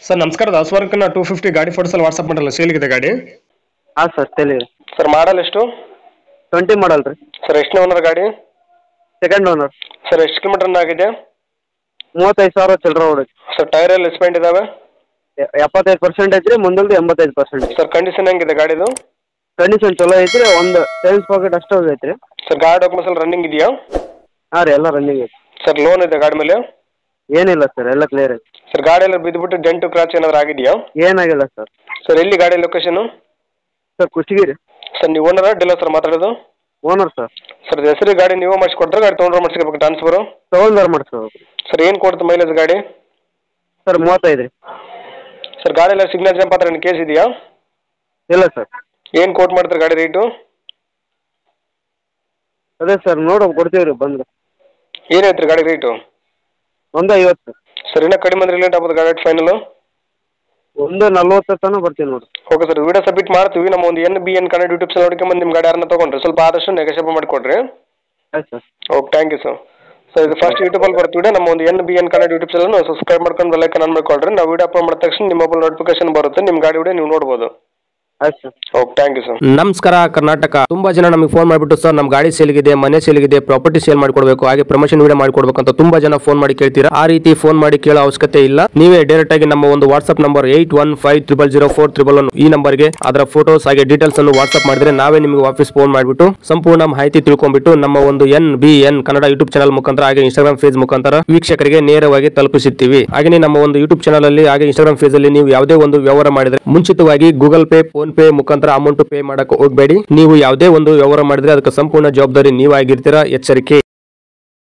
Sir ನಮಸ್ಕಾರ, ದಾಸವಾರಕನ 250 ಗಾಡಿ ಫೋಟೋಸಲ್ಲಿ WhatsApp ಮಾಡಲ್ಲ, ಸೇಲ್ಗಿದೆ ಗಾಡಿ. ಹಾಂ ಸರ್ ತೆಲಿ ಸರ್ ಮಾಡಲ್ ಎಷ್ಟು? 20 ಮಾಡಲ್ ರೀ. ಸರ್ ಎಷ್ಟನೇ ಓನರ್ ಗಾಡಿ? Second owner. ಸರ್ ಎಷ್ಟು ಕಿಲೋಮೀಟರ್ ಆಗಿದೆ? 35,000 ಚಿಲ್ಲರೆ ಹೊಡೈತಿ. ಸರ್ ಟೈರ್ ಎಲ್ಲ ಎಸ್ಪೆಂಟ್ ಇದಾವೆ? 75% ಐತ್ರಿ, ಮುಂದಲ್ದು 85%. ಸರ್ ಕಂಡೀಷನ್ ಹೆಂಗಿದೆ ಗಾಡಿದು? ಕಂಡೀಷನ್ ಚಲೋ ಐತ್ರಿ, ಒಂದು ಸೇಲ್ಸ್ ಪಾಕೆಟ್ ಅಷ್ಟೇ ಹೋಗೈತ್ರಿ. ಸರ್ ಗಾಡಿ ಡಾಕ್ಯುಮೆಂಟ್ಸ್ ಎಲ್ಲ ರನ್ನಿಂಗ್ ಇದೆಯಾ? ಹಾಂ ರೀ, ಎಲ್ಲ ರನ್ನಿಂಗ್ ಐತಿ. ಸರ್ ಲೋನ್ ಇದೆ ಗಾಡಿ ಮೇಲೆ? ಏನಿಲ್ಲ ಸರ್, ಎಲ್ಲ ಕ್ಲಿಯರ್ ಐತಿ. ಸರ್ ಗಾಡಿ ಎಲ್ಲ ಬಿದ್ದುಬಿಟ್ಟು ಡೆಂಟು ಕ್ರಾಚ್ ಏನಾದ್ರು ಆಗಿದೆಯಾ? ಏನಾಗಿಲ್ಲ ಸರ್. ಸರ್ ಎಲ್ಲಿ ಗಾಡಿ ಲೊಕೇಶನು? ಸರ್ ಕುಷ್ಟಗಿರಿ. ಸರ್ ನೀವು ಓನರ ಡೀಲರ್ ಸರ್ ಮಾತಾಡೋದು? Owner sir. ಸರ್ ಹೆಸರು ಗಾಡಿ ನೀವು ಮಾಡಿಸ್ಕೊಡ್ತಾರೆ, ಗಾಡಿ ತೊಗೊಂಡ್ರೆ ಮಾಡಿಸ್ಕೋಬೇಕು ಟ್ರಾನ್ಸ್ಫರು? ತೊಗೊಂಡ್ಬಾರ ಮಾಡಿಸ್ಕೋಬೇಕು. ಸರ್ ಏನು ಕೊಡ್ತು ಮೈಲೇಜ್ ಗಾಡಿ? ಸರ್ 35 ರೀ. ಸರ್ ಗಾಡಿ ಎಲ್ಲ ಸಿಗ್ನಲ್ ಜಂಪ್ ಹತ್ರ ಏನು ಕೇಸ್ ಇದೆಯಾ? ಇಲ್ಲ ಸರ್. ಏನು ಕೋಟ್ ಮಾಡ್ತಾರೆ ಗಾಡಿ ರೇಟು? ಅದೇ ಸರ್ ನೋಡೋಕೆ ಕೊಡ್ತೀವಿ ರೀ ಬಂದು. ಏನು ಹೇಳ್ತೀರಿ ಗಾಡಿ ರೇಟು? 150. ಸರ್ ಇನ್ನೂ ಕಡಿಮೆ ಅಂದ್ರೆ ಲೇಟ್ ಆಗ್ಬೋದು ಗಾಡಿ ಫೈನಲು? 140 ತನಕ ಬರ್ತೀವಿ ನೋಡಿ. ಓಕೆ ಸರ್, ವಿಡಿಯೋ ಸಬ್ಮಿಟ್ ಮಾಡ್ತೀವಿ. ನಮ್ಮ ಒಂದು NBN ಕನ್ನಡ ಯೂಟ್ಯೂಬ್ ಚಾನಲ್ ನೋಡ್ಕೊಂಬಂದು ನಿಮ್ಮ ಗಾಡಿ ಯಾರನ್ನ ತೊಗೊಂಡ್ರೆ ಸ್ವಲ್ಪ ಆದಷ್ಟು ನೆಗೋಷಿಯೇಟ್ ಮಾಡಿಕೊಡ್ರಿ. ಆಯ್ತು sir. Okay, thank you sir. Sir ಇದು ಫಸ್ಟ್ ಯೂಟ್ಯೂಬಲ್ಲಿ ಬರ್ತೀವಿ, ನಮ್ಮ ಒಂದು NBN Kannada YouTube channel subscribe ಮಾಡ್ಕೊಂಡು ಬೆಲ್ಲೈಕನ್ ಆನ್ ಮಾಡಿಕೊಡ್ರಿ. ನಾವು ವಿಡಿಯೋ ಅಪ್ಲೋಡ್ ಮಾಡಿದ ತಕ್ಷಣ ನಿಮ್ಮ ಮೊಬೈಲ್ ನೋಟಿಫಿಕೇಶನ್ ಬರುತ್ತೆ, ನಿಮ್ಮ ಗಾಡಿ ವಿಡಿಯೋ ನೀವು ನೋಡ್ಬೋದು. ಆಯ್ತು sir. Okay, thank you sir. ನಮಸ್ಕಾರ ಕರ್ನಾಟಕ. ತುಂಬಾ ಜನ ನಮಗೆ ಫೋನ್ ಮಾಡಿಬಿಟ್ಟು ಸರ್ ನಮ್ಮ ಗಾಡಿ ಸೇಲ್ಗಿದೆ, ಮನೆ ಸೇಲ್ಗಿದೆ, ಪ್ರಾಪರ್ಟಿ ಸೇಲ್ ಮಾಡಿಕೊಡ್ಬೇಕು, ಹಾಗೆ ಪ್ರಮೋಷನ್ ವಿಡಿಯೋ ಮಾಡಿಕೊಡ್ಬೇಕು ಅಂತ ತುಂಬಾ ಜನ ಫೋನ್ ಮಾಡಿ ಕೇಳ್ತೀರಾ. ಆ ರೀತಿ ಫೋನ್ ಮಾಡಿ ಕೇಳೋ ಅವಶ್ಯಕತೆ ಇಲ್ಲ. ನೀವೇ ಡೈರೆಕ್ಟ್ ಆಗಿ ನಮ್ಮ ಒಂದು ವಾಟ್ಸ್ಆಪ್ ನಂಬರ್ 81500411 ಈ ನಂಬರ್ಗೆ ಅದರ ಫೋಟೋಸ್ ಹಾಗೆ ಡೀಟೇಲ್ಸ್ ಅನ್ನು ವಾಟ್ಸ್ಆಪ್ ಮಾಡಿದ್ರೆ ನಾವೇ ನಿಮಗೆ ವಾಪಸ್ ಫೋನ್ ಮಾಡಿಬಿಟ್ಟು ಸಂಪೂರ್ಣ ಮಾಹಿತಿ ತಿಳ್ಕೊಂಡ್ಬಿಟ್ಟು ನಮ್ಮ ಒಂದು NBN ಕನ್ನಡ ಯೂಟ್ಯೂಬ್ ಚಾನಲ್ ಮುಖಾಂತರ ಹಾಗೆ ಇನ್ಸ್ಟಾಗ್ರಾಮ್ ಪೇಜ್ ಮುಖಾಂತರ ವೀಕ್ಷಕರಿಗೆ ನೇರವಾಗಿ ತಲುಪಿಸುತ್ತೀವಿ. ಹಾಗೆ ನಮ್ಮ ಒಂದು ಯೂಟ್ಯೂಬ್ ಚಾನಲ್ ಅಲ್ಲಿ ಹಾಗೆ ಇನ್ಸ್ಟಾಗ್ರಾಮ್ ಪೇಜ್ ಅಲ್ಲಿ ನೀವು ಯಾವುದೇ ಒಂದು ವ್ಯವಹಾರ ಮಾಡಿದ್ರೆ ಮುಂಚಿತವಾಗಿ ಗೂಗಲ್ ಪೇ, ಫೋನ್ ಪೇ ಮುಖಾಂತರ ಅಮೌಂಟ್ ಪೇ ಮಾಡಕ್ಕೆ ಹೋಗಬೇಡಿ. ನೀವು ಯಾವುದೇ ಒಂದು ವ್ಯವಹಾರ ಮಾಡಿದ್ರೆ ಅದಕ್ಕೆ ಸಂಪೂರ್ಣ ಜವಾಬ್ದಾರಿ ನೀವಾಗಿರ್ತೀರಾ. ಎಚ್ಚರಿಕೆ.